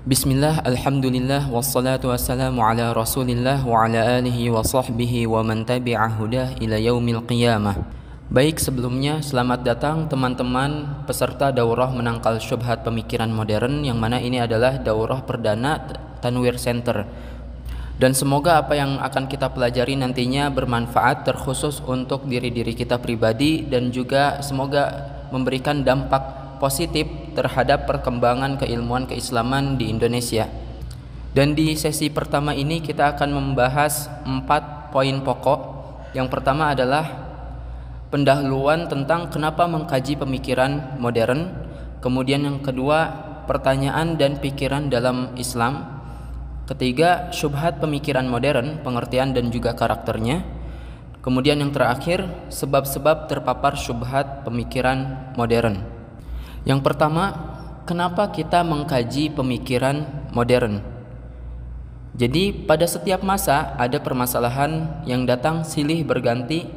Bismillah, alhamdulillah, wassalatu wassalamu ala rasulillah wa ala alihi wa sahbihi wa man tabi'a hudah ila yaumil qiyamah. Baik, sebelumnya selamat datang teman-teman peserta daurah menangkal syubhat pemikiran modern, yang mana ini adalah daurah perdana Tanwir Center. Dan semoga apa yang akan kita pelajari nantinya bermanfaat, terkhusus untuk diri-diri kita pribadi, dan juga semoga memberikan dampak positif terhadap perkembangan keilmuan keislaman di Indonesia. Dan di sesi pertama ini kita akan membahas 4 poin pokok. Yang pertama adalah pendahuluan tentang kenapa mengkaji pemikiran modern. Kemudian yang kedua, pertanyaan dan pikiran dalam Islam. Ketiga, syubhat pemikiran modern, pengertian dan juga karakternya. Kemudian yang terakhir, sebab-sebab terpapar syubhat pemikiran modern. Yang pertama, kenapa kita mengkaji pemikiran modern? Jadi pada setiap masa ada permasalahan yang datang silih berganti,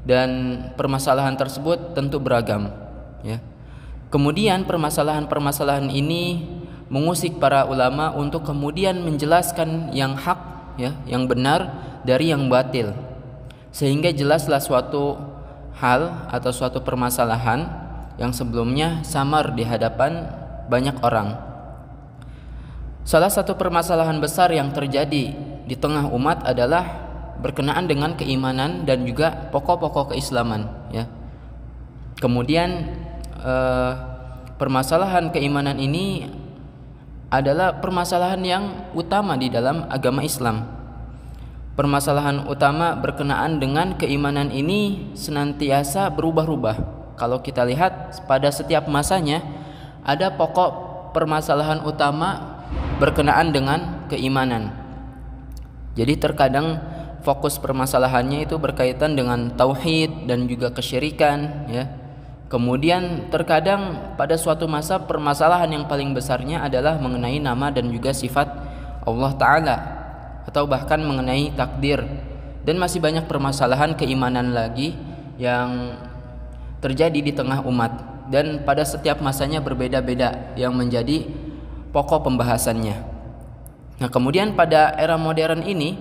dan permasalahan tersebut tentu beragam, ya. Kemudian permasalahan-permasalahan ini mengusik para ulama untuk kemudian menjelaskan yang hak, ya, yang benar dari yang batil, sehingga jelaslah suatu hal atau suatu permasalahan yang sebelumnya samar di hadapan banyak orang. Salah satu permasalahan besar yang terjadi di tengah umat adalah berkenaan dengan keimanan dan juga pokok-pokok keislaman, ya. Kemudian permasalahan keimanan ini adalah permasalahan yang utama di dalam agama Islam. Permasalahan utama berkenaan dengan keimanan ini senantiasa berubah-ubah. Kalau kita lihat pada setiap masanya ada pokok permasalahan utama berkenaan dengan keimanan. Jadi terkadang fokus permasalahannya itu berkaitan dengan tauhid dan juga kesyirikan, ya. Kemudian terkadang pada suatu masa permasalahan yang paling besarnya adalah mengenai nama dan juga sifat Allah Ta'ala, atau bahkan mengenai takdir. Dan masih banyak permasalahan keimanan lagi yang terjadi di tengah umat, dan pada setiap masanya berbeda-beda yang menjadi pokok pembahasannya. Nah, kemudian pada era modern ini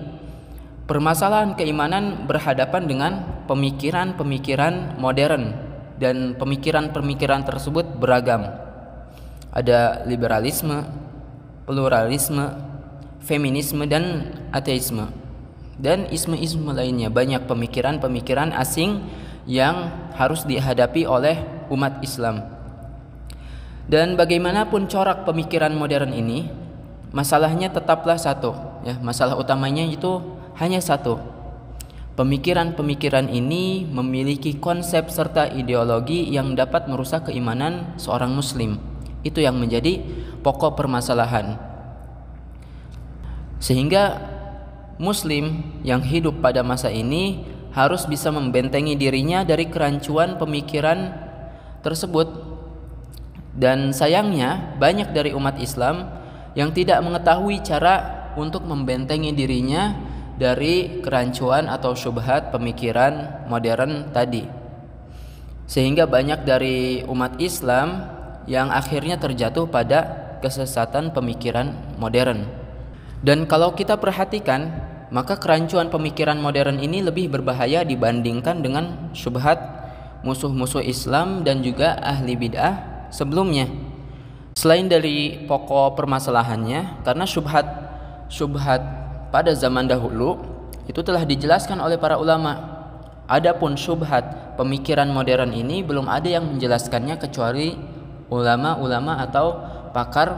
permasalahan keimanan berhadapan dengan pemikiran-pemikiran modern, dan pemikiran-pemikiran tersebut beragam. Ada liberalisme, pluralisme, feminisme, dan ateisme, dan isme-isme lainnya. Banyak pemikiran-pemikiran asing yang harus dihadapi oleh umat Islam. Dan bagaimanapun corak pemikiran modern ini, masalahnya tetaplah satu, ya. Masalah utamanya itu hanya satu. Pemikiran-pemikiran ini memiliki konsep serta ideologi yang dapat merusak keimanan seorang muslim. Itu yang menjadi pokok permasalahan. Sehingga muslim yang hidup pada masa ini harus bisa membentengi dirinya dari kerancuan pemikiran tersebut. Dan sayangnya banyak dari umat Islam yang tidak mengetahui cara untuk membentengi dirinya dari kerancuan atau syubhat pemikiran modern tadi. Sehingga banyak dari umat Islam yang akhirnya terjatuh pada kesesatan pemikiran modern. Dan kalau kita perhatikan, maka kerancuan pemikiran modern ini lebih berbahaya dibandingkan dengan syubhat musuh-musuh Islam dan juga ahli bid'ah sebelumnya. Selain dari pokok permasalahannya, karena syubhat pada zaman dahulu itu telah dijelaskan oleh para ulama. Adapun syubhat pemikiran modern ini belum ada yang menjelaskannya kecuali ulama-ulama atau pakar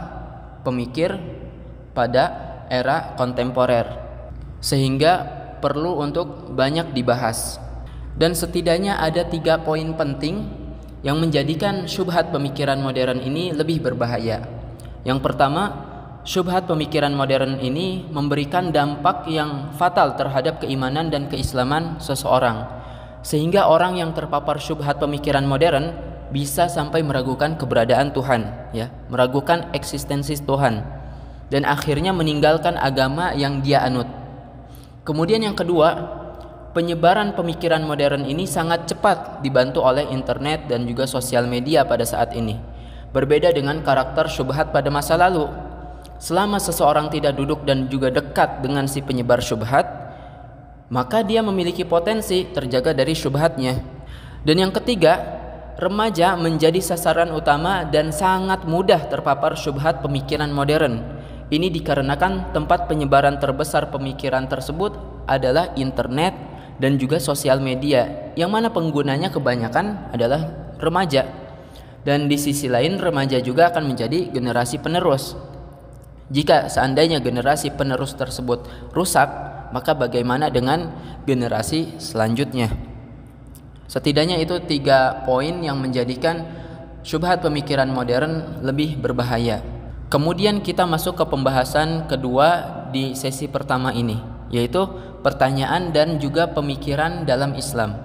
pemikir pada era kontemporer, sehingga perlu untuk banyak dibahas. Dan setidaknya ada 3 poin penting yang menjadikan syubhat pemikiran modern ini lebih berbahaya. Yang pertama, syubhat pemikiran modern ini memberikan dampak yang fatal terhadap keimanan dan keislaman seseorang, sehingga orang yang terpapar syubhat pemikiran modern bisa sampai meragukan keberadaan Tuhan, ya, meragukan eksistensi Tuhan, dan akhirnya meninggalkan agama yang dia anut. Kemudian yang kedua, penyebaran pemikiran modern ini sangat cepat dibantu oleh internet dan juga sosial media pada saat ini. Berbeda dengan karakter syubhat pada masa lalu. Selama seseorang tidak duduk dan juga dekat dengan si penyebar syubhat, maka dia memiliki potensi terjaga dari syubhatnya. Dan yang ketiga, remaja menjadi sasaran utama dan sangat mudah terpapar syubhat pemikiran modern. Ini dikarenakan tempat penyebaran terbesar pemikiran tersebut adalah internet dan juga sosial media, yang mana penggunanya kebanyakan adalah remaja. Dan di sisi lain, remaja juga akan menjadi generasi penerus. Jika seandainya generasi penerus tersebut rusak, maka bagaimana dengan generasi selanjutnya? Setidaknya itu 3 poin yang menjadikan syubhat pemikiran modern lebih berbahaya. Kemudian kita masuk ke pembahasan kedua di sesi pertama ini, yaitu pertanyaan dan juga pemikiran dalam Islam.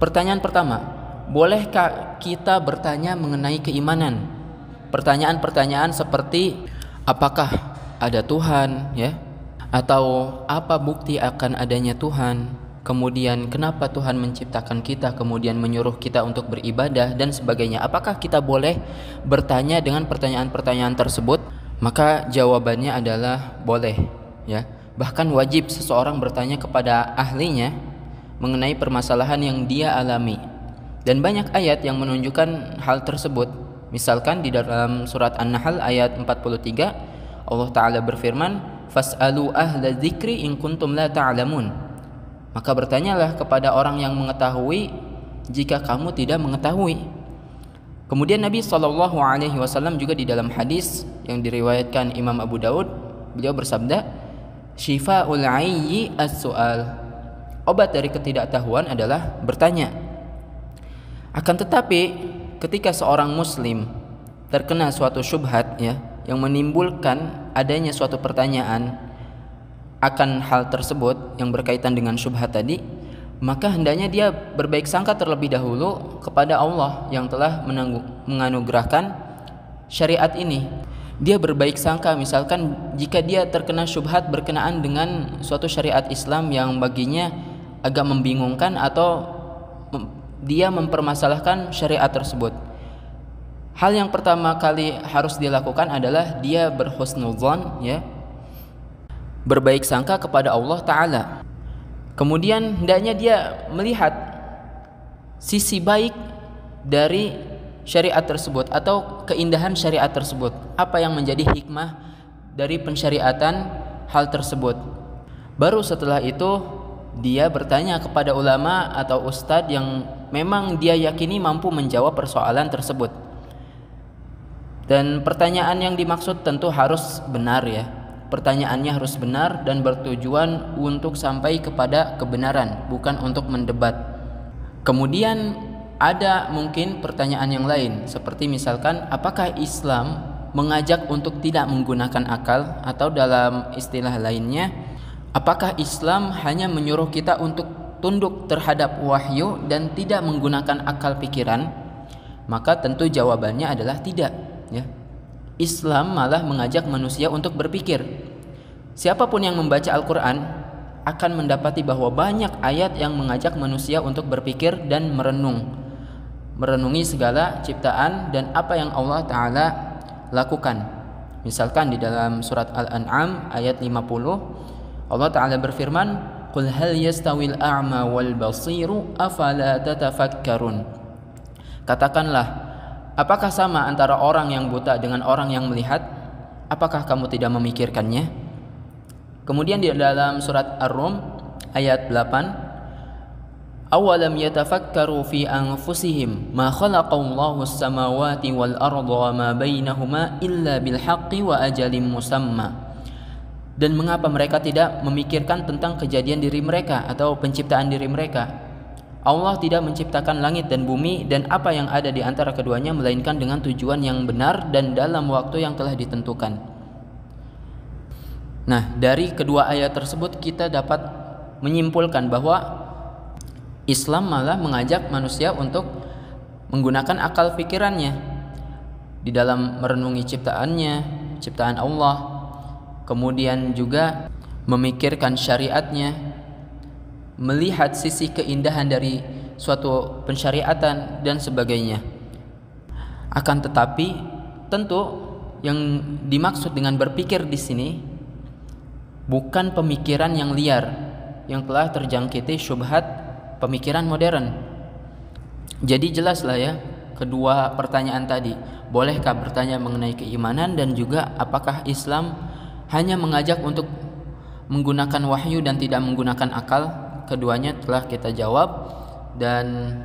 Pertanyaan pertama, bolehkah kita bertanya mengenai keimanan? Pertanyaan-pertanyaan seperti apakah ada Tuhan, ya? Atau apa bukti akan adanya Tuhan? Kemudian kenapa Tuhan menciptakan kita, kemudian menyuruh kita untuk beribadah dan sebagainya. Apakah kita boleh bertanya dengan pertanyaan-pertanyaan tersebut? Maka jawabannya adalah boleh, ya. Bahkan wajib seseorang bertanya kepada ahlinya mengenai permasalahan yang dia alami. Dan banyak ayat yang menunjukkan hal tersebut. Misalkan di dalam surat An-Nahl ayat 43, Allah Ta'ala berfirman, "Fas'alu ahla dzikri in kuntum la ta'lamun." Maka bertanyalah kepada orang yang mengetahui jika kamu tidak mengetahui. Kemudian Nabi SAW juga di dalam hadis yang diriwayatkan Imam Abu Daud, beliau bersabda, "Syifa'ul 'ayyi as-su'al." Obat dari ketidaktahuan adalah bertanya. Akan tetapi ketika seorang muslim terkena suatu syubhat, ya, yang menimbulkan adanya suatu pertanyaan akan hal tersebut yang berkaitan dengan syubhat tadi, maka hendaknya dia berbaik sangka terlebih dahulu kepada Allah yang telah menganugerahkan syariat ini. Dia berbaik sangka misalkan jika dia terkena syubhat berkenaan dengan suatu syariat Islam yang baginya agak membingungkan atau dia mempermasalahkan syariat tersebut. Hal yang pertama kali harus dilakukan adalah dia berhusnudzon, ya, berbaik sangka kepada Allah Ta'ala. Kemudian hendaknya dia melihat sisi baik dari syariat tersebut atau keindahan syariat tersebut. Apa yang menjadi hikmah dari pensyariatan hal tersebut. Baru setelah itu dia bertanya kepada ulama atau ustadz yang memang dia yakini mampu menjawab persoalan tersebut. Dan pertanyaan yang dimaksud tentu harus benar, ya. Pertanyaannya harus benar dan bertujuan untuk sampai kepada kebenaran, bukan untuk mendebat. Kemudian ada mungkin pertanyaan yang lain, seperti misalkan apakah Islam mengajak untuk tidak menggunakan akal, atau dalam istilah lainnya, apakah Islam hanya menyuruh kita untuk tunduk terhadap wahyu dan tidak menggunakan akal pikiran? Maka tentu jawabannya adalah tidak, ya. Islam malah mengajak manusia untuk berpikir. Siapapun yang membaca Al-Quran akan mendapati bahwa banyak ayat yang mengajak manusia untuk berpikir dan merenungi segala ciptaan dan apa yang Allah Ta'ala lakukan. Misalkan di dalam surat Al-An'am ayat 50, Allah Ta'ala berfirman, "Qul hal yastawil a'ma wal basiru afala tatafakkarun." Katakanlah, apakah sama antara orang yang buta dengan orang yang melihat? Apakah kamu tidak memikirkannya? Kemudian di dalam surat Ar-Rum ayat 8, "Awalam yatafakkaru fi anfusihim ma khalaqallahu as-samawati wal arda wa ma bainahuma illa bil haqqi wa ajalin musamma." Dan mengapa mereka tidak memikirkan tentang kejadian diri mereka atau penciptaan diri mereka? Allah tidak menciptakan langit dan bumi dan apa yang ada di antara keduanya melainkan dengan tujuan yang benar dan dalam waktu yang telah ditentukan. Nah, dari kedua ayat tersebut kita dapat menyimpulkan bahwa Islam malah mengajak manusia untuk menggunakan akal pikirannya di dalam merenungi ciptaan Allah, kemudian juga memikirkan syariatnya, melihat sisi keindahan dari suatu pensyariatan dan sebagainya. Akan tetapi tentu, yang dimaksud dengan berpikir di sini bukan pemikiran yang liar yang telah terjangkiti syubhat pemikiran modern. Jadi jelaslah ya kedua pertanyaan tadi. Bolehkah bertanya mengenai keimanan, dan juga apakah Islam hanya mengajak untuk menggunakan wahyu dan tidak menggunakan akal? Keduanya telah kita jawab, dan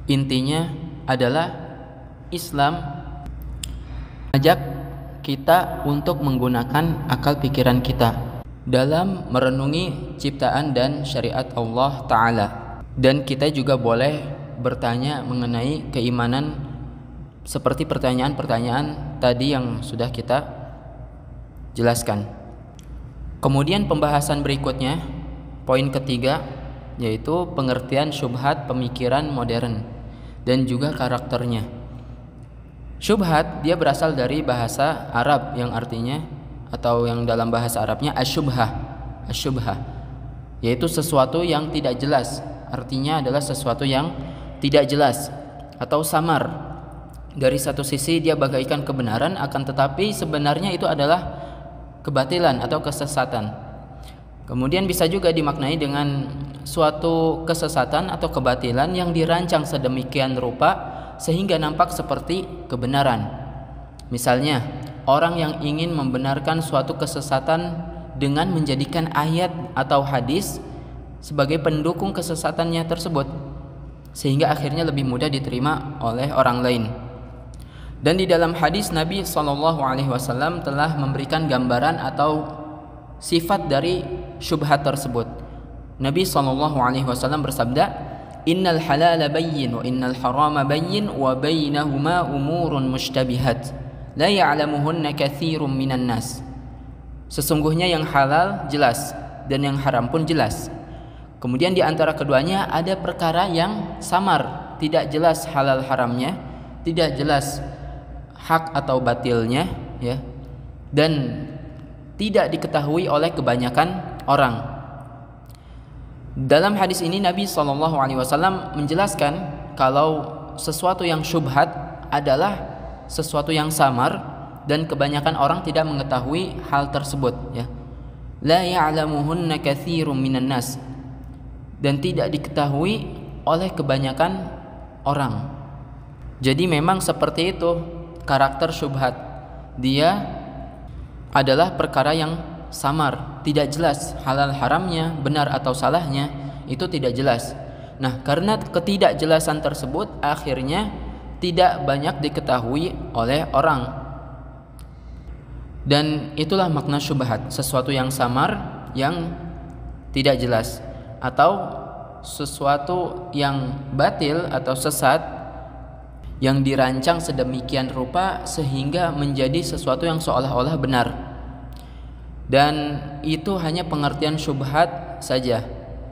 intinya adalah Islam mengajak kita untuk menggunakan akal pikiran kita dalam merenungi ciptaan dan syariat Allah Ta'ala. Dan kita juga boleh bertanya mengenai keimanan seperti pertanyaan-pertanyaan tadi yang sudah kita jelaskan. Kemudian pembahasan berikutnya, poin ketiga, yaitu pengertian syubhat pemikiran modern dan juga karakternya. Syubhat dia berasal dari bahasa Arab yang artinya, atau yang dalam bahasa Arabnya asyubhah, yaitu sesuatu yang tidak jelas. Artinya adalah sesuatu yang tidak jelas atau samar. Dari satu sisi dia bagaikan kebenaran, akan tetapi sebenarnya itu adalah kebatilan atau kesesatan. Kemudian bisa juga dimaknai dengan suatu kesesatan atau kebatilan yang dirancang sedemikian rupa sehingga nampak seperti kebenaran. Misalnya, orang yang ingin membenarkan suatu kesesatan dengan menjadikan ayat atau hadis sebagai pendukung kesesatannya tersebut, sehingga akhirnya lebih mudah diterima oleh orang lain. Dan di dalam hadis Nabi SAW telah memberikan gambaran atau sifat dari syubhat tersebut. Nabi SAW bersabda, "Innal halala bayyin wa innal harama bayyin wa bainahuma umurun mushtabihat la ya'lamuhunna katsirun minan nas." Sesungguhnya yang halal jelas dan yang haram pun jelas. Kemudian di antara keduanya ada perkara yang samar, tidak jelas halal haramnya, tidak jelas hak atau batilnya, ya, dan tidak diketahui oleh kebanyakan orang. Dalam hadis ini Nabi SAW menjelaskan kalau sesuatu yang syubhat adalah sesuatu yang samar dan kebanyakan orang tidak mengetahui hal tersebut, ya. La ya'lamuhunna katsirun minan nas, dan tidak diketahui oleh kebanyakan orang. Jadi memang seperti itu karakter syubhat. Dia adalah perkara yang samar, tidak jelas halal haramnya, benar atau salahnya, itu tidak jelas. Nah, karena ketidakjelasan tersebut akhirnya tidak banyak diketahui oleh orang. Dan itulah makna syubhat, sesuatu yang samar, yang tidak jelas, atau sesuatu yang batil atau sesat yang dirancang sedemikian rupa sehingga menjadi sesuatu yang seolah-olah benar. Dan itu hanya pengertian syubhat saja.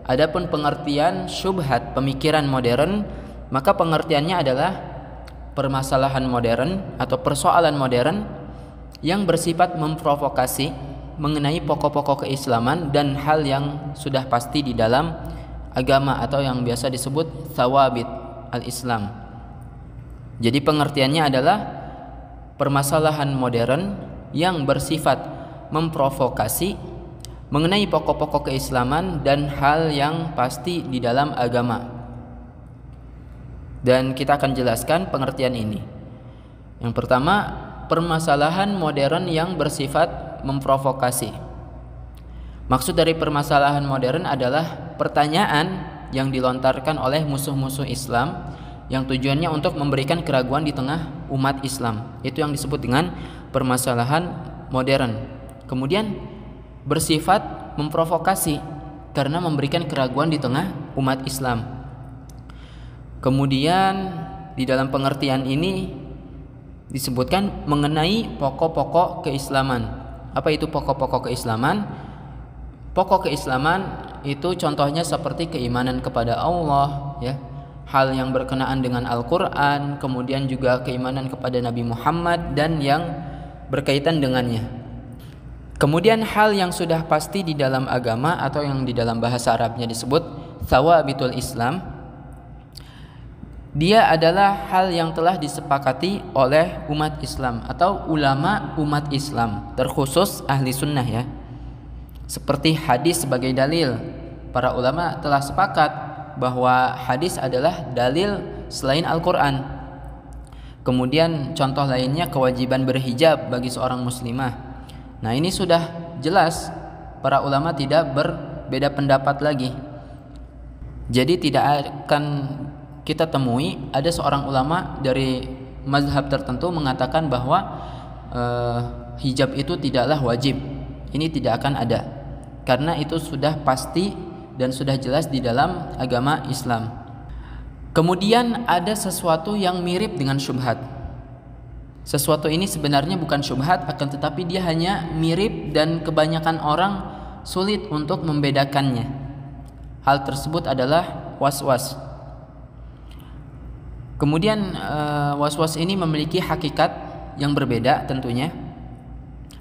Adapun pengertian syubhat pemikiran modern, maka pengertiannya adalah permasalahan modern atau persoalan modern yang bersifat memprovokasi mengenai pokok-pokok keislaman dan hal yang sudah pasti di dalam agama atau yang biasa disebut thawabit al-Islam. Jadi pengertiannya adalah permasalahan modern yang bersifat memprovokasi mengenai pokok-pokok keislaman dan hal yang pasti di dalam agama. Dan kita akan jelaskan pengertian ini. Yang pertama, permasalahan modern yang bersifat memprovokasi. Maksud dari permasalahan modern adalah pertanyaan yang dilontarkan oleh musuh-musuh Islam yang tujuannya untuk memberikan keraguan di tengah umat Islam. Itu yang disebut dengan permasalahan modern. Kemudian bersifat memprovokasi karena memberikan keraguan di tengah umat Islam. Kemudian di dalam pengertian ini disebutkan mengenai pokok-pokok keislaman. Apa itu pokok-pokok keislaman? Pokok keislaman itu contohnya seperti keimanan kepada Allah, ya, hal yang berkenaan dengan Al-Quran, kemudian juga keimanan kepada Nabi Muhammad dan yang berkaitan dengannya. Kemudian hal yang sudah pasti di dalam agama atau yang di dalam bahasa Arabnya disebut thawabitul Islam. Dia adalah hal yang telah disepakati oleh umat Islam atau ulama umat Islam, terkhusus ahli sunnah ya. Seperti hadis sebagai dalil, para ulama telah sepakat bahwa hadis adalah dalil selain Al-Quran. Kemudian contoh lainnya kewajiban berhijab bagi seorang muslimah. Nah, ini sudah jelas para ulama tidak berbeda pendapat lagi. Jadi tidak akan kita temui ada seorang ulama dari mazhab tertentu mengatakan bahwa hijab itu tidaklah wajib. Ini tidak akan ada, karena itu sudah pasti dan sudah jelas di dalam agama Islam. Kemudian ada sesuatu yang mirip dengan syubhat. Sesuatu ini sebenarnya bukan syubhat, akan tetapi dia hanya mirip dan kebanyakan orang sulit untuk membedakannya. Hal tersebut adalah was-was. Kemudian was-was ini memiliki hakikat yang berbeda tentunya.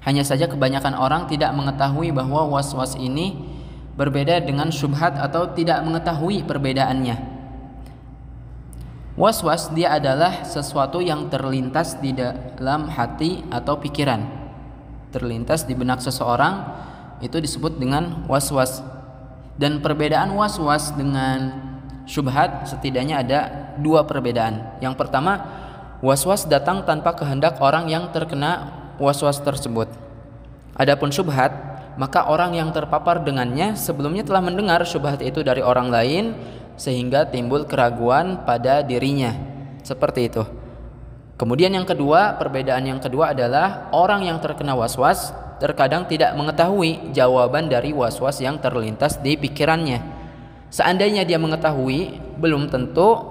Hanya saja kebanyakan orang tidak mengetahui bahwa was-was ini berbeda dengan syubhat atau tidak mengetahui perbedaannya. Was-was dia adalah sesuatu yang terlintas di dalam hati atau pikiran. Terlintas di benak seseorang, itu disebut dengan was-was. Dan perbedaan was-was dengan syubhat setidaknya ada dua perbedaan. Yang pertama, was-was datang tanpa kehendak orang yang terkena was-was tersebut. Adapun syubhat, maka orang yang terpapar dengannya sebelumnya telah mendengar syubhat itu dari orang lain sehingga timbul keraguan pada dirinya. Seperti itu. Kemudian yang kedua, perbedaan yang kedua adalah orang yang terkena was-was terkadang tidak mengetahui jawaban dari was-was yang terlintas di pikirannya. Seandainya dia mengetahui, belum tentu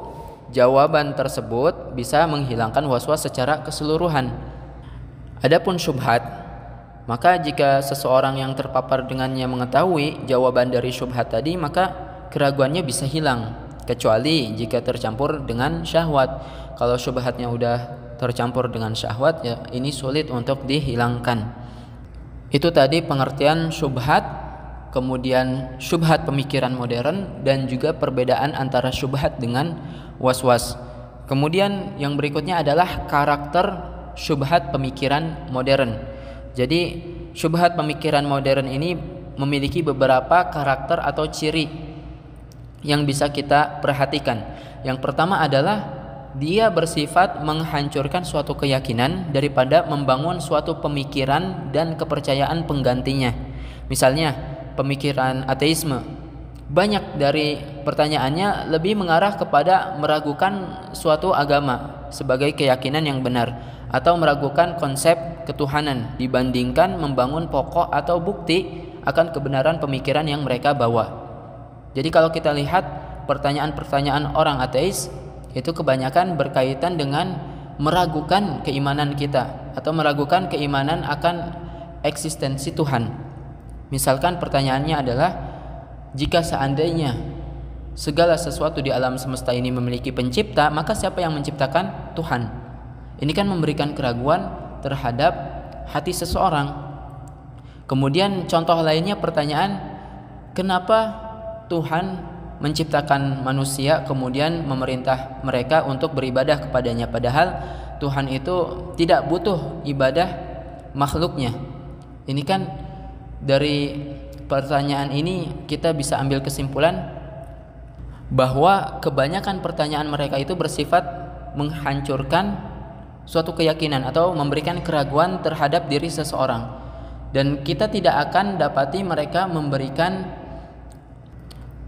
jawaban tersebut bisa menghilangkan was-was secara keseluruhan. Adapun syubhat, maka jika seseorang yang terpapar dengannya mengetahui jawaban dari syubhat tadi, maka keraguannya bisa hilang, kecuali jika tercampur dengan syahwat. Kalau syubhatnya udah tercampur dengan syahwat, ya ini sulit untuk dihilangkan. Itu tadi pengertian syubhat, kemudian syubhat pemikiran modern, dan juga perbedaan antara syubhat dengan was-was. Kemudian yang berikutnya adalah karakter syubhat pemikiran modern. Jadi syubhat pemikiran modern ini memiliki beberapa karakter atau ciri yang bisa kita perhatikan. Yang pertama adalah dia bersifat menghancurkan suatu keyakinan daripada membangun suatu pemikiran dan kepercayaan penggantinya. Misalnya pemikiran ateisme, banyak dari pertanyaannya lebih mengarah kepada meragukan suatu agama sebagai keyakinan yang benar, atau meragukan konsep ketuhanan dibandingkan membangun pokok atau bukti akan kebenaran pemikiran yang mereka bawa. Jadi kalau kita lihat pertanyaan-pertanyaan orang ateis, itu kebanyakan berkaitan dengan meragukan keimanan kita atau meragukan keimanan akan eksistensi Tuhan. Misalkan pertanyaannya adalah, jika seandainya segala sesuatu di alam semesta ini memiliki pencipta, maka siapa yang menciptakan? Tuhan. Ini kan memberikan keraguan terhadap hati seseorang. Kemudian contoh lainnya pertanyaan, kenapa Tuhan menciptakan manusia kemudian memerintah mereka untuk beribadah kepadanya, padahal Tuhan itu tidak butuh ibadah makhluknya. Ini kan dari pertanyaan ini kita bisa ambil kesimpulan bahwa kebanyakan pertanyaan mereka itu bersifat menghancurkan suatu keyakinan atau memberikan keraguan terhadap diri seseorang, dan kita tidak akan dapati mereka memberikan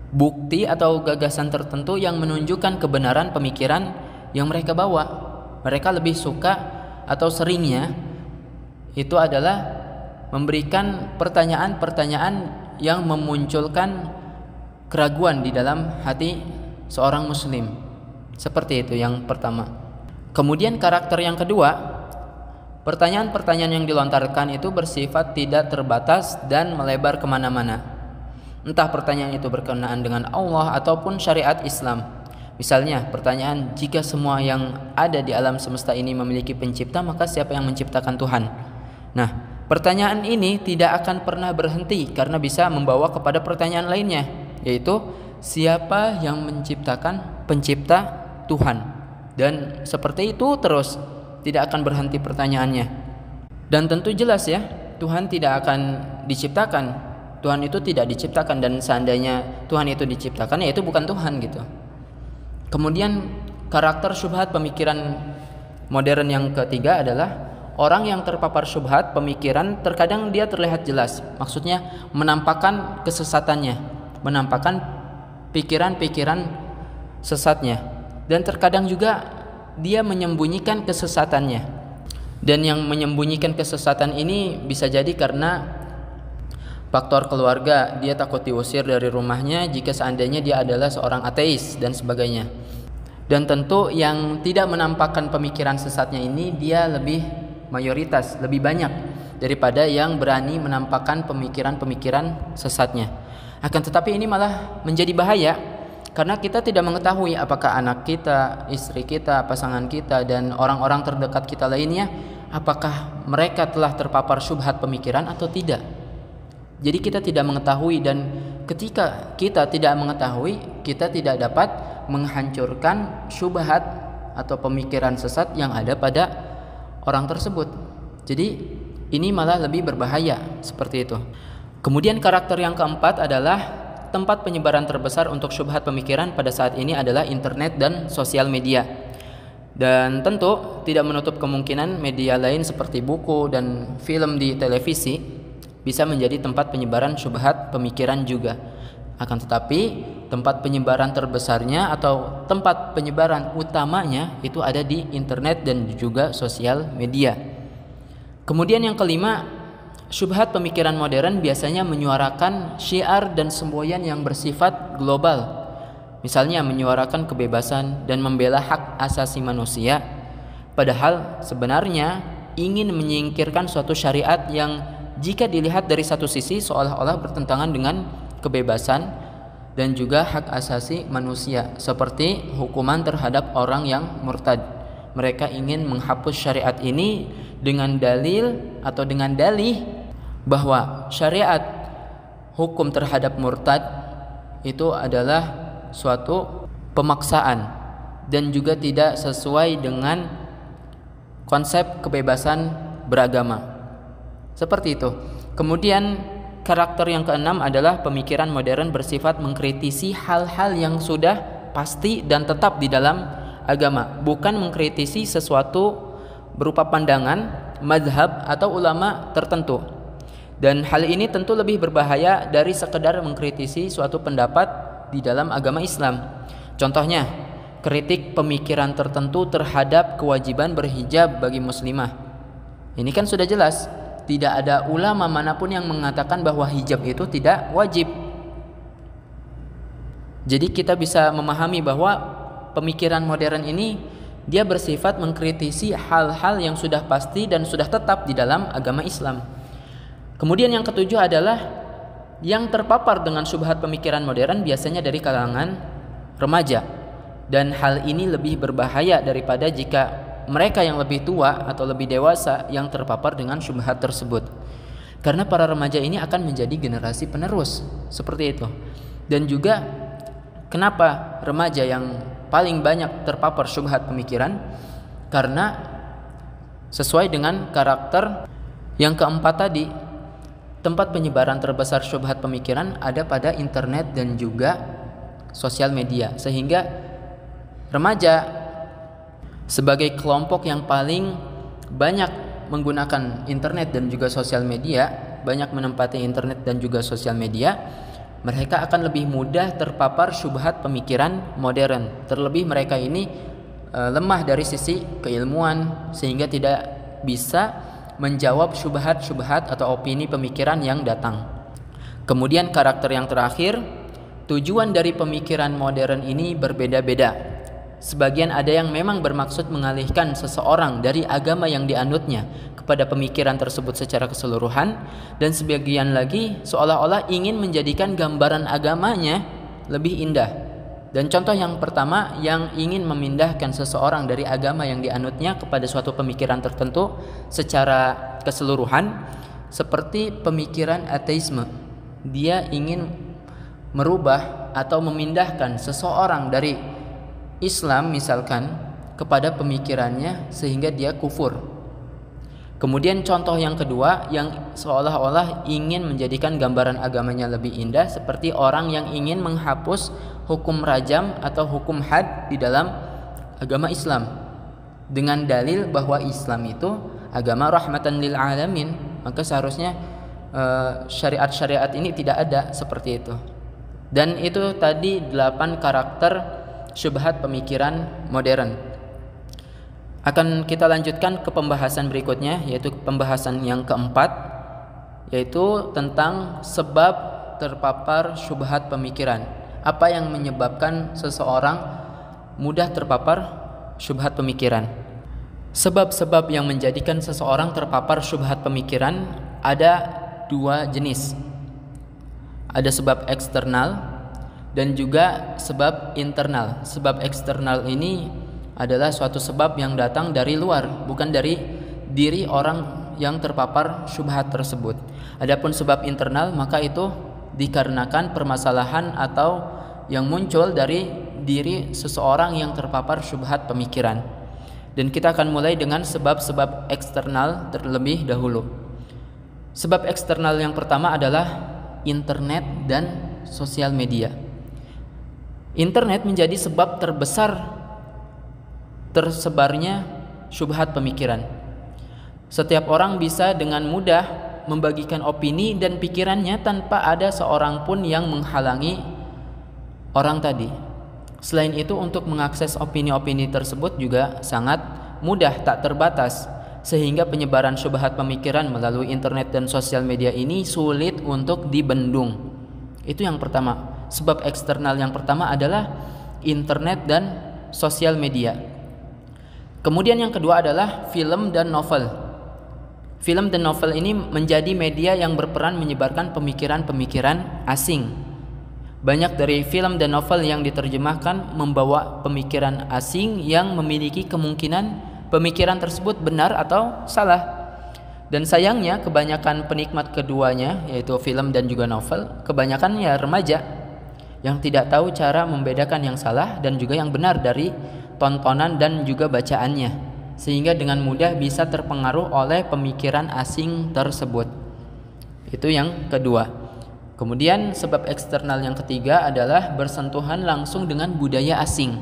bukti atau gagasan tertentu yang menunjukkan kebenaran pemikiran yang mereka bawa. Mereka lebih suka atau seringnya itu adalah memberikan pertanyaan-pertanyaan yang memunculkan keraguan di dalam hati seorang muslim. Seperti itu yang pertama. Kemudian karakter yang kedua, pertanyaan-pertanyaan yang dilontarkan itu bersifat tidak terbatas dan melebar kemana-mana. Entah pertanyaan itu berkenaan dengan Allah ataupun syariat Islam. Misalnya pertanyaan, jika semua yang ada di alam semesta ini memiliki pencipta, maka siapa yang menciptakan Tuhan? Nah, pertanyaan ini tidak akan pernah berhenti karena bisa membawa kepada pertanyaan lainnya, yaitu siapa yang menciptakan pencipta Tuhan. Dan seperti itu terus, tidak akan berhenti pertanyaannya. Dan tentu jelas ya, Tuhan tidak akan diciptakan. Tuhan itu tidak diciptakan, dan seandainya Tuhan itu diciptakan, ya itu bukan Tuhan gitu. Kemudian karakter syubhat pemikiran modern yang ketiga adalah orang yang terpapar syubhat pemikiran terkadang dia terlihat jelas. Maksudnya menampakkan kesesatannya, menampakkan pikiran-pikiran sesatnya, dan terkadang juga dia menyembunyikan kesesatannya. Dan yang menyembunyikan kesesatan ini bisa jadi karena faktor keluarga, dia takut diusir dari rumahnya jika seandainya dia adalah seorang ateis dan sebagainya. Dan tentu yang tidak menampakkan pemikiran sesatnya ini dia lebih mayoritas, lebih banyak daripada yang berani menampakkan pemikiran-pemikiran sesatnya. Akan tetapi ini malah menjadi bahaya karena kita tidak mengetahui apakah anak kita, istri kita, pasangan kita, dan orang-orang terdekat kita lainnya, apakah mereka telah terpapar syubhat pemikiran atau tidak. Jadi kita tidak mengetahui, dan ketika kita tidak mengetahui, kita tidak dapat menghancurkan syubhat atau pemikiran sesat yang ada pada orang tersebut. Jadi ini malah lebih berbahaya seperti itu. Kemudian karakter yang keempat adalah tempat penyebaran terbesar untuk syubhat pemikiran pada saat ini adalah internet dan sosial media. Dan tentu tidak menutup kemungkinan media lain seperti buku dan film di televisi bisa menjadi tempat penyebaran syubhat pemikiran juga. Akan tetapi tempat penyebaran terbesarnya atau tempat penyebaran utamanya itu ada di internet dan juga sosial media. Kemudian yang kelima, syubhat pemikiran modern biasanya menyuarakan syiar dan semboyan yang bersifat global. Misalnya menyuarakan kebebasan dan membela hak asasi manusia, padahal sebenarnya ingin menyingkirkan suatu syariat yang jika dilihat dari satu sisi seolah-olah bertentangan dengan kebebasan dan juga hak asasi manusia, seperti hukuman terhadap orang yang murtad. Mereka ingin menghapus syariat ini dengan dalil atau dengan dalih bahwa syariat hukum terhadap murtad itu adalah suatu pemaksaan dan juga tidak sesuai dengan konsep kebebasan beragama. Seperti itu. Kemudian karakter yang keenam adalah pemikiran modern bersifat mengkritisi hal-hal yang sudah pasti dan tetap di dalam agama, bukan mengkritisi sesuatu berupa pandangan, mazhab atau ulama tertentu. Dan hal ini tentu lebih berbahaya dari sekedar mengkritisi suatu pendapat di dalam agama Islam. Contohnya, kritik pemikiran tertentu terhadap kewajiban berhijab bagi muslimah. Ini kan sudah jelas, tidak ada ulama manapun yang mengatakan bahwa hijab itu tidak wajib. Jadi kita bisa memahami bahwa pemikiran modern ini dia bersifat mengkritisi hal-hal yang sudah pasti dan sudah tetap di dalam agama Islam. Kemudian yang ketujuh adalah yang terpapar dengan syubhat pemikiran modern biasanya dari kalangan remaja. Dan hal ini lebih berbahaya daripada jika mereka yang lebih tua atau lebih dewasa yang terpapar dengan syubhat tersebut. Karena para remaja ini akan menjadi generasi penerus seperti itu. Dan juga kenapa remaja yang paling banyak terpapar syubhat pemikiran? Karena sesuai dengan karakter yang keempat tadi, tempat penyebaran terbesar syubhat pemikiran ada pada internet dan juga sosial media, sehingga remaja sebagai kelompok yang paling banyak menggunakan internet dan juga sosial media, banyak menempati internet dan juga sosial media, mereka akan lebih mudah terpapar syubhat pemikiran modern. Terlebih mereka ini lemah dari sisi keilmuan sehingga tidak bisa menjawab syubhat-syubhat atau opini pemikiran yang datang. Kemudian karakter yang terakhir, tujuan dari pemikiran modern ini berbeda-beda. Sebagian ada yang memang bermaksud mengalihkan seseorang dari agama yang dianutnya kepada pemikiran tersebut secara keseluruhan, dan sebagian lagi seolah-olah ingin menjadikan gambaran agamanya lebih indah. Dan contoh yang pertama, yang ingin memindahkan seseorang dari agama yang dianutnya kepada suatu pemikiran tertentu secara keseluruhan, seperti pemikiran ateisme. Dia ingin merubah atau memindahkan seseorang dari Islam misalkan kepada pemikirannya sehingga dia kufur. Kemudian contoh yang kedua yang seolah-olah ingin menjadikan gambaran agamanya lebih indah, seperti orang yang ingin menghapus hukum rajam atau hukum had di dalam agama Islam dengan dalil bahwa Islam itu agama rahmatan lil alamin, maka seharusnya syariat-syariat ini tidak ada seperti itu. Dan itu tadi 8 karakter syubhat pemikiran modern. Akan kita lanjutkan ke pembahasan berikutnya, yaitu pembahasan yang keempat, yaitu tentang sebab terpapar syubhat pemikiran. Apa yang menyebabkan seseorang mudah terpapar syubhat pemikiran? Sebab-sebab yang menjadikan seseorang terpapar syubhat pemikiran ada 2 jenis. Ada sebab eksternal dan juga sebab internal. Sebab eksternal ini adalah suatu sebab yang datang dari luar, bukan dari diri orang yang terpapar syubhat tersebut. Adapun sebab internal, maka itu dikarenakan permasalahan atau yang muncul dari diri seseorang yang terpapar syubhat pemikiran. Dan kita akan mulai dengan sebab-sebab eksternal terlebih dahulu. Sebab eksternal yang pertama adalah internet dan sosial media. Internet menjadi sebab terbesar tersebarnya syubhat pemikiran. Setiap orang bisa dengan mudah membagikan opini dan pikirannya tanpa ada seorang pun yang menghalangi orang tadi. Selain itu, untuk mengakses opini-opini tersebut juga sangat mudah, tak terbatas, sehingga penyebaran syubhat pemikiran melalui internet dan sosial media ini sulit untuk dibendung. Itu yang pertama. Sebab eksternal yang pertama adalah internet dan sosial media. Kemudian yang kedua adalah film dan novel. Film dan novel ini menjadi media yang berperan menyebarkan pemikiran-pemikiran asing. Banyak dari film dan novel yang diterjemahkan membawa pemikiran asing yang memiliki kemungkinan pemikiran tersebut benar atau salah. Dan sayangnya kebanyakan penikmat keduanya, yaitu film dan juga novel, kebanyakan ya remaja yang tidak tahu cara membedakan yang salah dan juga yang benar dari tontonan dan juga bacaannya, sehingga dengan mudah bisa terpengaruh oleh pemikiran asing tersebut. Itu yang kedua. Kemudian sebab eksternal yang ketiga adalah bersentuhan langsung dengan budaya asing.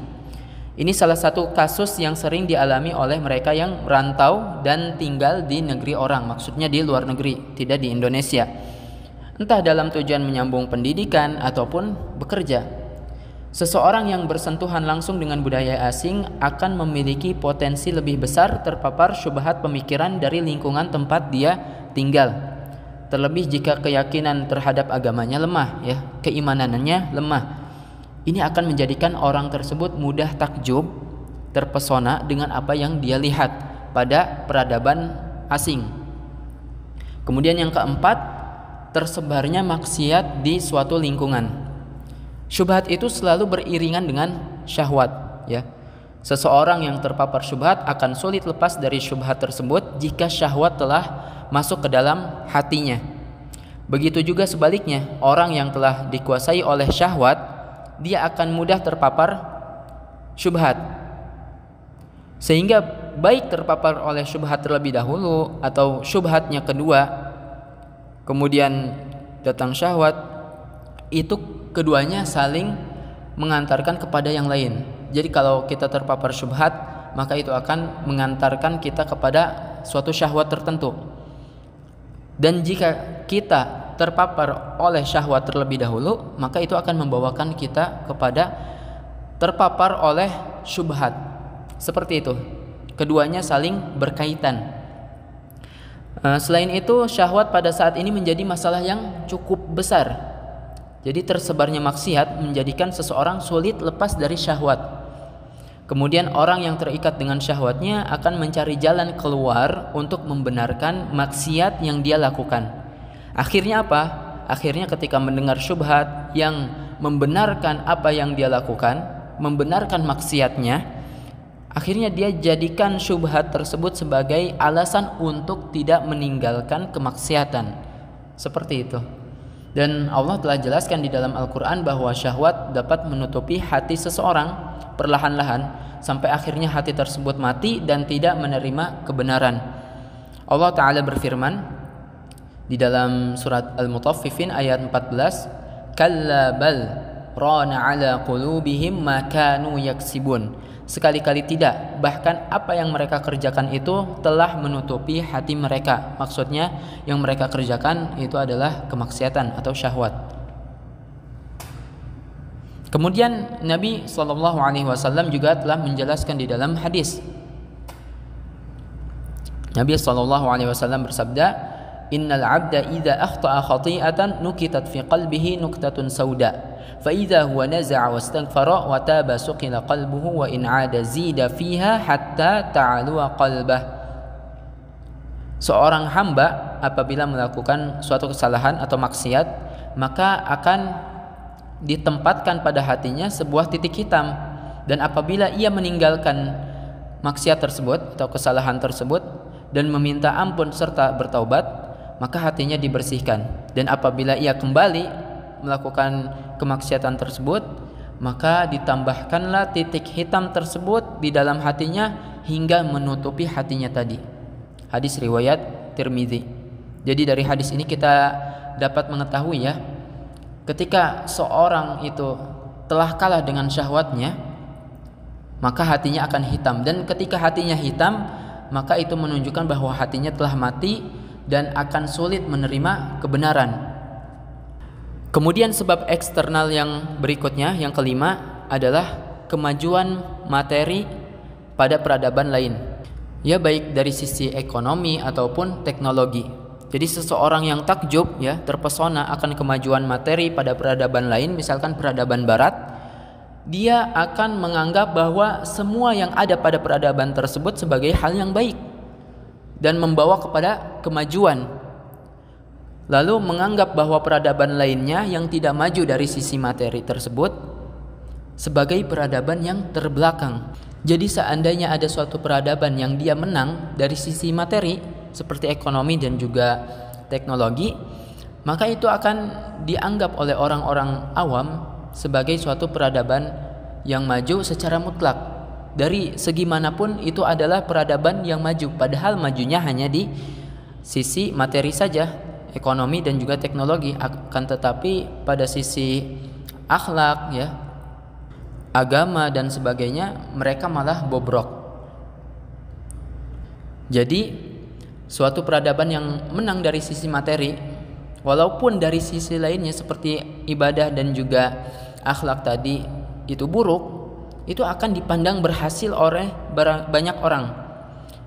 Ini salah satu kasus yang sering dialami oleh mereka yang merantau dan tinggal di negeri orang, maksudnya di luar negeri, tidak di Indonesia, entah dalam tujuan menyambung pendidikan ataupun bekerja. Seseorang yang bersentuhan langsung dengan budaya asing akan memiliki potensi lebih besar terpapar syubhat pemikiran dari lingkungan tempat dia tinggal. Terlebih jika keyakinan terhadap agamanya lemah, keimanannya lemah. Ini akan menjadikan orang tersebut mudah takjub, terpesona dengan apa yang dia lihat pada peradaban asing. Kemudian yang keempat, tersebarnya maksiat di suatu lingkungan. Syubhat itu selalu beriringan dengan syahwat, Seseorang yang terpapar syubhat akan sulit lepas dari syubhat tersebut jika syahwat telah masuk ke dalam hatinya. Begitu juga sebaliknya, orang yang telah dikuasai oleh syahwat, dia akan mudah terpapar syubhat. Sehingga baik terpapar oleh syubhat terlebih dahulu atau syubhatnya kedua, kemudian datang syahwat, itu keduanya saling mengantarkan kepada yang lain. Jadi kalau kita terpapar syubhat, maka itu akan mengantarkan kita kepada suatu syahwat tertentu. Dan jika kita terpapar oleh syahwat terlebih dahulu, maka itu akan membawakan kita kepada terpapar oleh syubhat. Seperti itu. Keduanya saling berkaitan. Selain itu, syahwat pada saat ini menjadi masalah yang cukup besar. Jadi tersebarnya maksiat menjadikan seseorang sulit lepas dari syahwat. Kemudian orang yang terikat dengan syahwatnya akan mencari jalan keluar untuk membenarkan maksiat yang dia lakukan. Akhirnya apa? Akhirnya ketika mendengar syubhat yang membenarkan apa yang dia lakukan, membenarkan maksiatnya, akhirnya dia jadikan syubhat tersebut sebagai alasan untuk tidak meninggalkan kemaksiatan. Seperti itu. Dan Allah telah jelaskan di dalam Al-Quran bahwa syahwat dapat menutupi hati seseorang perlahan-lahan sampai akhirnya hati tersebut mati dan tidak menerima kebenaran. Allah Ta'ala berfirman di dalam surat Al-Mutaffifin ayat 14, "Kalla bal rana ala qulubihim ma kanu yaksibun." Sekali-kali tidak, bahkan apa yang mereka kerjakan itu telah menutupi hati mereka. Maksudnya yang mereka kerjakan itu adalah kemaksiatan atau syahwat. Kemudian Nabi SAW juga telah menjelaskan di dalam hadis. Nabi SAW bersabda, "Innal 'abda idza akhta'a khati'atan nukitat fi qalbihi nuqtatun sauda." فإذا هو نزع واستغفر وتاب سقل قلبه وإن عاد زيد فيها حتى تعلو قلبه. Seorang hamba apabila melakukan suatu kesalahan atau maksiat, maka akan ditempatkan pada hatinya sebuah titik hitam, dan apabila ia meninggalkan maksiat tersebut atau kesalahan tersebut dan meminta ampun serta bertaubat, maka hatinya dibersihkan, dan apabila ia kembali melakukan kemaksiatan tersebut, maka ditambahkanlah titik hitam tersebut di dalam hatinya hingga menutupi hatinya tadi. Hadis riwayat Tirmidzi. Jadi dari hadis ini kita dapat mengetahui ya, ketika seorang itu telah kalah dengan syahwatnya, maka hatinya akan hitam, dan ketika hatinya hitam, maka itu menunjukkan bahwa hatinya telah mati dan akan sulit menerima kebenaran. Kemudian sebab eksternal yang berikutnya, yang kelima, adalah kemajuan materi pada peradaban lain. Ya, baik dari sisi ekonomi ataupun teknologi. Jadi seseorang yang takjub ya, terpesona akan kemajuan materi pada peradaban lain, misalkan peradaban barat, dia akan menganggap bahwa semua yang ada pada peradaban tersebut sebagai hal yang baik dan membawa kepada kemajuan. Lalu menganggap bahwa peradaban lainnya yang tidak maju dari sisi materi tersebut sebagai peradaban yang terbelakang. Jadi seandainya ada suatu peradaban yang dia menang dari sisi materi seperti ekonomi dan juga teknologi, maka itu akan dianggap oleh orang-orang awam sebagai suatu peradaban yang maju secara mutlak. Dari segi manapun itu adalah peradaban yang maju, padahal majunya hanya di sisi materi saja, ekonomi dan juga teknologi. Akan tetapi pada sisi akhlak ya, agama dan sebagainya, mereka malah bobrok. Jadi suatu peradaban yang menang dari sisi materi, walaupun dari sisi lainnya seperti ibadah dan juga akhlak tadi itu buruk, itu akan dipandang berhasil oleh banyak orang.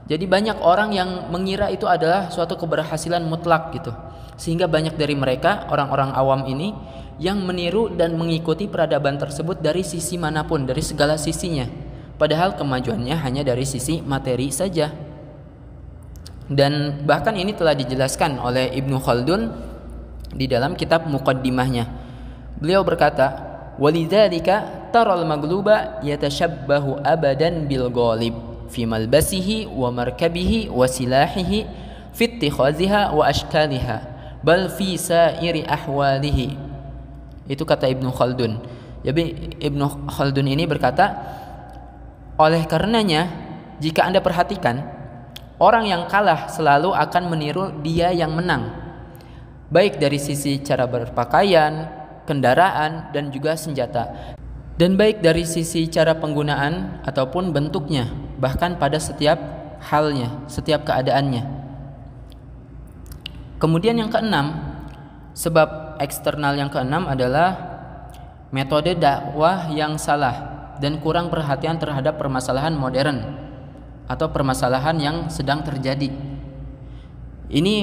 Jadi banyak orang yang mengira itu adalah suatu keberhasilan mutlak gitu, sehingga banyak dari mereka, orang-orang awam ini, yang meniru dan mengikuti peradaban tersebut dari sisi manapun, dari segala sisinya, padahal kemajuannya hanya dari sisi materi saja. Dan bahkan ini telah dijelaskan oleh Ibnu Khaldun di dalam kitab Muqaddimahnya. Beliau berkata, "Walidzalika taral magluba yatashabbahu abadan bil ghalib fi malbasihi wa markabihi wa silahihi fi ittikhaziha wa ashkaliha bal fi sairi ahwalihi." Itu kata Ibnu Khaldun. Jadi Ibnu Khaldun ini berkata, oleh karenanya jika Anda perhatikan, orang yang kalah selalu akan meniru dia yang menang, baik dari sisi cara berpakaian, kendaraan, dan juga senjata, dan baik dari sisi cara penggunaan ataupun bentuknya, bahkan pada setiap halnya, setiap keadaannya. Kemudian yang keenam, sebab eksternal yang keenam adalah metode dakwah yang salah dan kurang perhatian terhadap permasalahan modern atau permasalahan yang sedang terjadi. Ini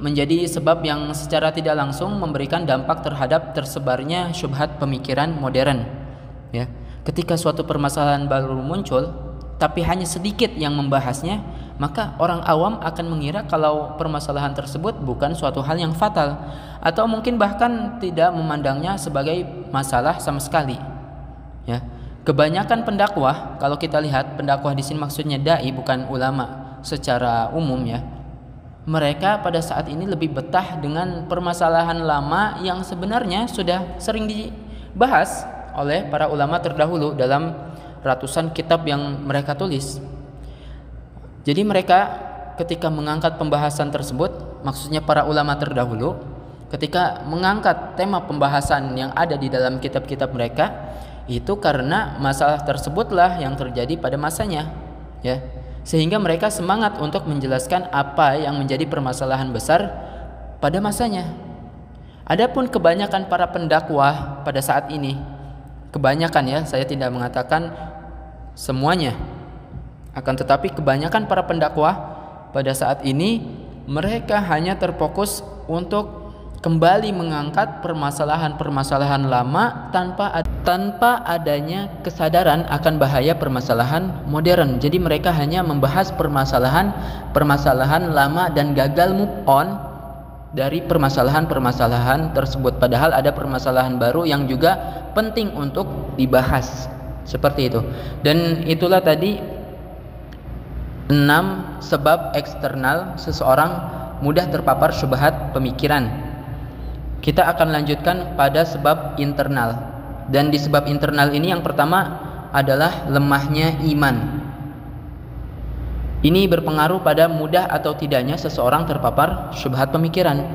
menjadi sebab yang secara tidak langsung memberikan dampak terhadap tersebarnya syubhat pemikiran modern. Ya, ketika suatu permasalahan baru muncul, tapi hanya sedikit yang membahasnya, maka orang awam akan mengira kalau permasalahan tersebut bukan suatu hal yang fatal, atau mungkin bahkan tidak memandangnya sebagai masalah sama sekali. Ya, kebanyakan pendakwah, kalau kita lihat pendakwah di sini maksudnya dai, bukan ulama secara umum ya. mereka pada saat ini lebih betah dengan permasalahan lama yang sebenarnya sudah sering dibahas oleh para ulama terdahulu dalam ratusan kitab yang mereka tulis. Jadi mereka ketika mengangkat pembahasan tersebut, maksudnya para ulama terdahulu ketika mengangkat tema pembahasan yang ada di dalam kitab-kitab mereka, itu karena masalah tersebutlah yang terjadi pada masanya, ya. Sehingga mereka semangat untuk menjelaskan apa yang menjadi permasalahan besar pada masanya. Adapun kebanyakan para pendakwah pada saat ini, kebanyakan ya, saya tidak mengatakan semuanya, akan tetapi kebanyakan para pendakwah pada saat ini mereka hanya terfokus untuk kembali mengangkat permasalahan-permasalahan lama tanpa adanya kesadaran akan bahaya permasalahan modern. Jadi mereka hanya membahas permasalahan lama dan gagal move on dari permasalahan tersebut. Padahal ada permasalahan baru yang juga penting untuk dibahas. Seperti itu. Dan itulah tadi 6 sebab eksternal seseorang mudah terpapar syubhat pemikiran. Kita akan lanjutkan pada sebab internal. Dan di sebab internal ini yang pertama adalah lemahnya iman. Ini berpengaruh pada mudah atau tidaknya seseorang terpapar syubhat pemikiran.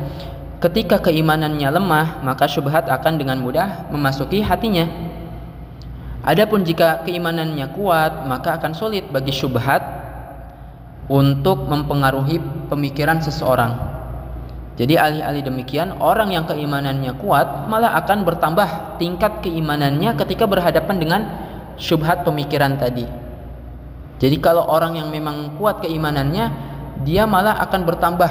Ketika keimanannya lemah, maka syubhat akan dengan mudah memasuki hatinya. Adapun jika keimanannya kuat, maka akan sulit bagi syubhat untuk mempengaruhi pemikiran seseorang. Jadi alih-alih demikian, orang yang keimanannya kuat malah akan bertambah tingkat keimanannya ketika berhadapan dengan syubhat pemikiran tadi. Jadi kalau orang yang memang kuat keimanannya, dia malah akan bertambah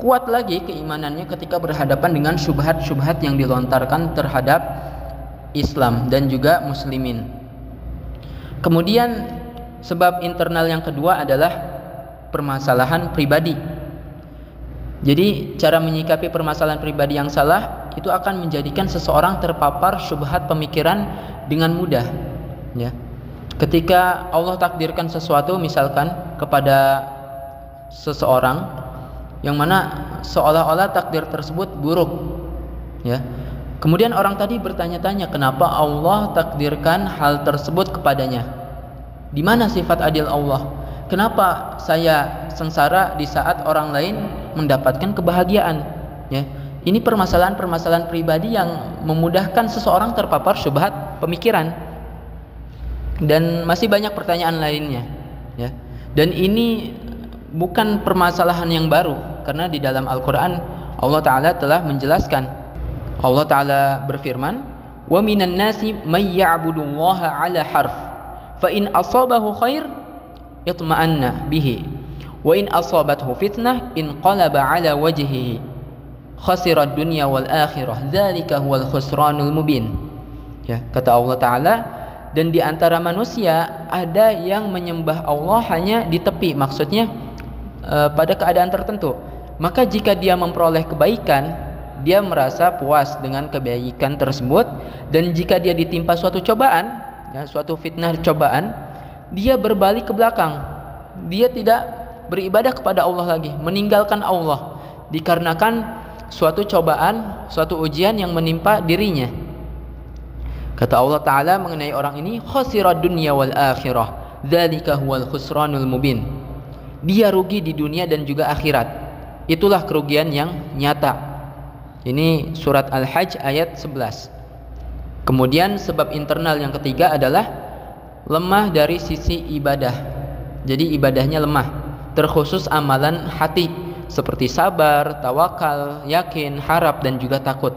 kuat lagi keimanannya ketika berhadapan dengan syubhat-syubhat yang dilontarkan terhadap Islam dan juga muslimin. Kemudian sebab internal yang kedua adalah permasalahan pribadi. Jadi cara menyikapi permasalahan pribadi yang salah itu akan menjadikan seseorang terpapar syubhat pemikiran dengan mudah, ya. Ketika Allah takdirkan sesuatu misalkan kepada seseorang yang mana seolah-olah takdir tersebut buruk, ya. Kemudian orang tadi bertanya-tanya, kenapa Allah takdirkan hal tersebut kepadanya? Di mana sifat adil Allah? Kenapa saya sengsara di saat orang lain mendapatkan kebahagiaan? Ya, ini permasalahan-permasalahan pribadi yang memudahkan seseorang terpapar syubhat pemikiran. Dan masih banyak pertanyaan lainnya, ya. Dan ini bukan permasalahan yang baru, karena di dalam Al-Qur'an Allah Ta'ala telah menjelaskan. Allah Ta'ala berfirman, "Wa minan nasi may ya'budullaha 'ala harf, fa in asabahu khair itma'anna bihi wa in asabathu fitnah inqalaba 'ala wajhihi khasira ad-dunya wal akhirah dzalika huwal khusranul mubin." Ya, kata Allah Ta'ala, dan di antara manusia ada yang menyembah Allah hanya di tepi, maksudnya pada keadaan tertentu. Maka jika dia memperoleh kebaikan, dia merasa puas dengan kebaikan tersebut, dan jika dia ditimpa suatu cobaan, ya, suatu fitnah cobaan, dia berbalik ke belakang. Dia tidak beribadah kepada Allah lagi, meninggalkan Allah dikarenakan suatu cobaan, suatu ujian yang menimpa dirinya. Kata Allah Ta'ala mengenai orang ini, khasirad dunya wal akhirah dzalika huwal khusranul mubin. Dia rugi di dunia dan juga akhirat. Itulah kerugian yang nyata. Ini surat Al-Hajj ayat 11. Kemudian sebab internal yang ketiga adalah lemah dari sisi ibadah. Jadi ibadahnya lemah, terkhusus amalan hati seperti sabar, tawakal, yakin, harap dan juga takut.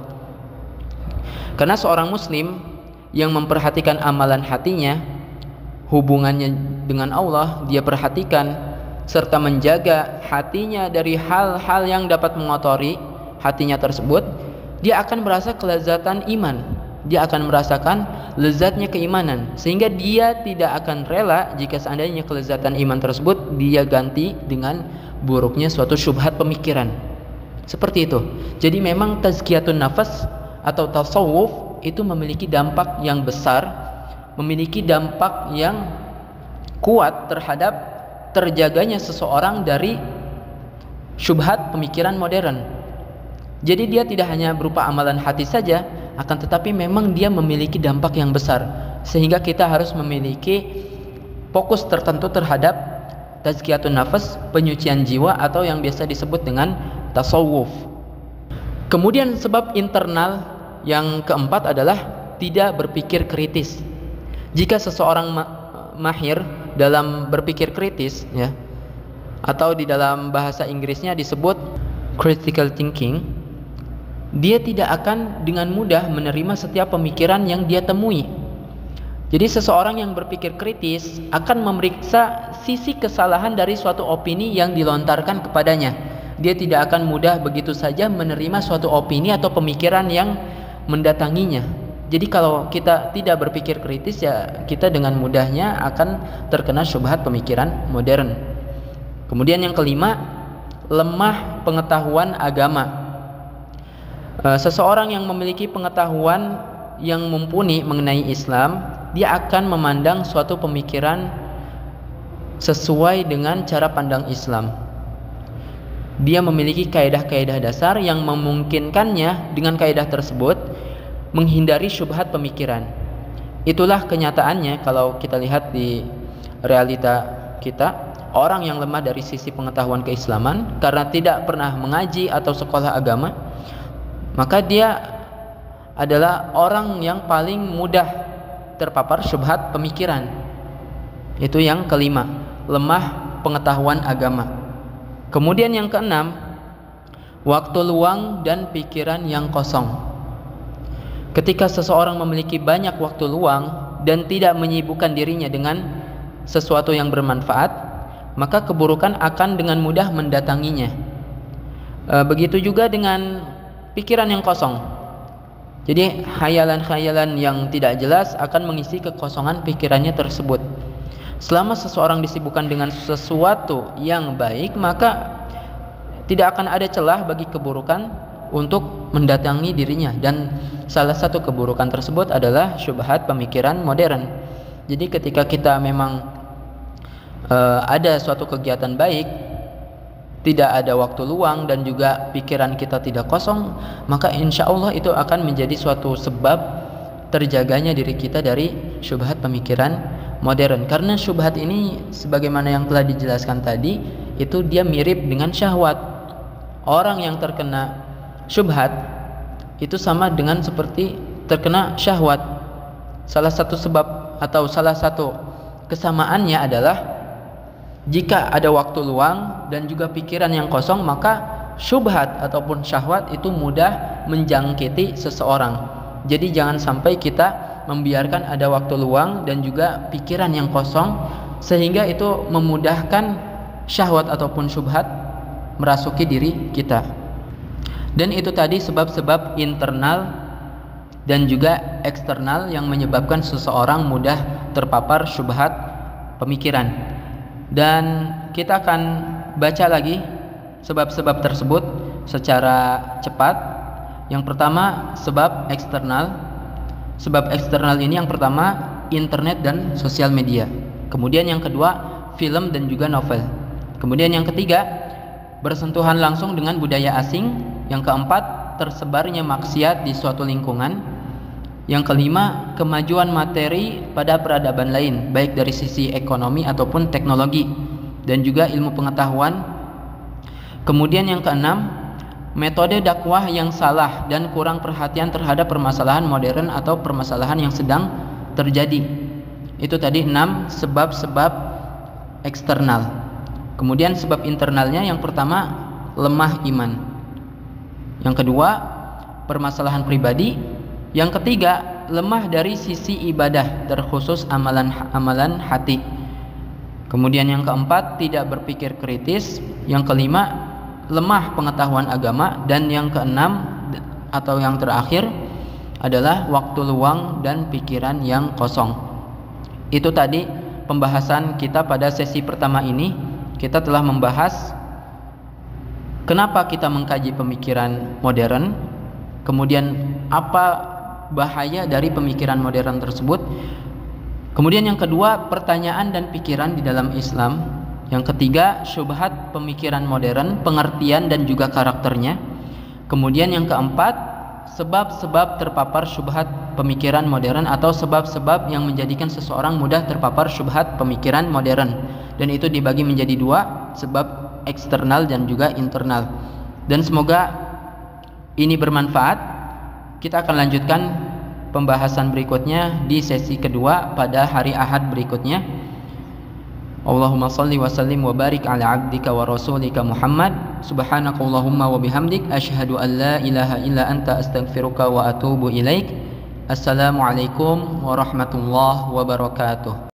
Karena seorang muslim yang memperhatikan amalan hatinya, hubungannya dengan Allah, dia perhatikan serta menjaga hatinya dari hal-hal yang dapat mengotori hatinya tersebut, dia akan merasa kelezatan iman, dia akan merasakan lezatnya keimanan, sehingga dia tidak akan rela jika seandainya kelezatan iman tersebut dia ganti dengan buruknya suatu syubhat pemikiran. Seperti itu. Jadi memang tazkiyatun nafas atau tasawuf itu memiliki dampak yang besar, memiliki dampak yang kuat terhadap terjaganya seseorang dari syubhat pemikiran modern. Jadi dia tidak hanya berupa amalan hati saja, akan tetapi memang dia memiliki dampak yang besar, sehingga kita harus memiliki fokus tertentu terhadap tazkiyatun nafas, penyucian jiwa, atau yang biasa disebut dengan tasawuf. Kemudian sebab internal yang keempat adalah tidak berpikir kritis. Jika seseorang mahir dalam berpikir kritis, ya, atau di dalam bahasa Inggrisnya disebut critical thinking, dia tidak akan dengan mudah menerima setiap pemikiran yang dia temui. Jadi seseorang yang berpikir kritis akan memeriksa sisi kesalahan dari suatu opini yang dilontarkan kepadanya. Dia tidak akan mudah begitu saja menerima suatu opini atau pemikiran yang mendatanginya. Jadi kalau kita tidak berpikir kritis, ya kita dengan mudahnya akan terkena syubhat pemikiran modern. Kemudian yang kelima, lemah pengetahuan agama. Seseorang yang memiliki pengetahuan yang mumpuni mengenai Islam, dia akan memandang suatu pemikiran sesuai dengan cara pandang Islam. Dia memiliki kaidah-kaidah dasar yang memungkinkannya dengan kaidah tersebut menghindari syubhat pemikiran. Itulah kenyataannya kalau kita lihat di realita kita, orang yang lemah dari sisi pengetahuan keislaman karena tidak pernah mengaji atau sekolah agama, maka dia adalah orang yang paling mudah terpapar syubhat pemikiran. Itu yang kelima, lemah pengetahuan agama. Kemudian yang keenam, waktu luang dan pikiran yang kosong. Ketika seseorang memiliki banyak waktu luang dan tidak menyibukkan dirinya dengan sesuatu yang bermanfaat, maka keburukan akan dengan mudah mendatanginya. Begitu juga dengan pikiran yang kosong. Jadi khayalan-khayalan yang tidak jelas akan mengisi kekosongan pikirannya tersebut. Selama seseorang disibukkan dengan sesuatu yang baik, maka tidak akan ada celah bagi keburukan untuk mendatangi dirinya. Dan salah satu keburukan tersebut adalah syubhat pemikiran modern. Jadi ketika kita memang ada suatu kegiatan baik, tidak ada waktu luang dan juga pikiran kita tidak kosong, maka insya Allah itu akan menjadi suatu sebab terjaganya diri kita dari syubhat pemikiran modern. Karena syubhat ini sebagaimana yang telah dijelaskan tadi, itu dia mirip dengan syahwat. Orang yang terkena syubhat itu sama dengan seperti terkena syahwat. Salah satu sebab atau salah satu kesamaannya adalah jika ada waktu luang dan juga pikiran yang kosong, maka syubhat ataupun syahwat itu mudah menjangkiti seseorang. Jadi jangan sampai kita membiarkan ada waktu luang dan juga pikiran yang kosong sehingga itu memudahkan syahwat ataupun syubhat merasuki diri kita. Dan itu tadi sebab-sebab internal dan juga eksternal yang menyebabkan seseorang mudah terpapar syubhat pemikiran. Dan kita akan baca lagi sebab-sebab tersebut secara cepat. Yang pertama, sebab eksternal. Sebab eksternal ini yang pertama, internet dan sosial media. Kemudian yang kedua, film dan juga novel. Kemudian yang ketiga, bersentuhan langsung dengan budaya asing. Yang keempat, tersebarnya maksiat di suatu lingkungan. Yang kelima, kemajuan materi pada peradaban lain, baik dari sisi ekonomi ataupun teknologi dan juga ilmu pengetahuan. Kemudian yang keenam, metode dakwah yang salah dan kurang perhatian terhadap permasalahan modern atau permasalahan yang sedang terjadi. Itu tadi 6 sebab-sebab eksternal. Kemudian sebab internalnya, yang pertama lemah iman. Yang kedua, permasalahan pribadi. Yang ketiga, lemah dari sisi ibadah, terkhusus amalan hati. Kemudian yang keempat, tidak berpikir kritis. Yang kelima, lemah pengetahuan agama. Dan yang keenam atau yang terakhir adalah waktu luang dan pikiran yang kosong. Itu tadi pembahasan kita pada sesi pertama ini. Kita telah membahas kenapa kita mengkaji pemikiran modern, kemudian apa bahaya dari pemikiran modern tersebut. Kemudian yang kedua, pertanyaan dan pikiran di dalam Islam. Yang ketiga, syubhat pemikiran modern, pengertian dan juga karakternya. Kemudian yang keempat, sebab-sebab terpapar syubhat pemikiran modern atau sebab-sebab yang menjadikan seseorang mudah terpapar syubhat pemikiran modern. Dan itu dibagi menjadi dua, sebab eksternal dan juga internal. Dan semoga ini bermanfaat. Kita akan lanjutkan pembahasan berikutnya di sesi kedua pada hari Ahad berikutnya. Allahumma salli wa sallim wa barik ala abdika wa rasulika Muhammad. Subhanakallahumma wa bihamdik asyhadu an la ilaha illa anta astaghfiruka wa atubu ilaik. Assalamualaikum warahmatullahi wabarakatuh.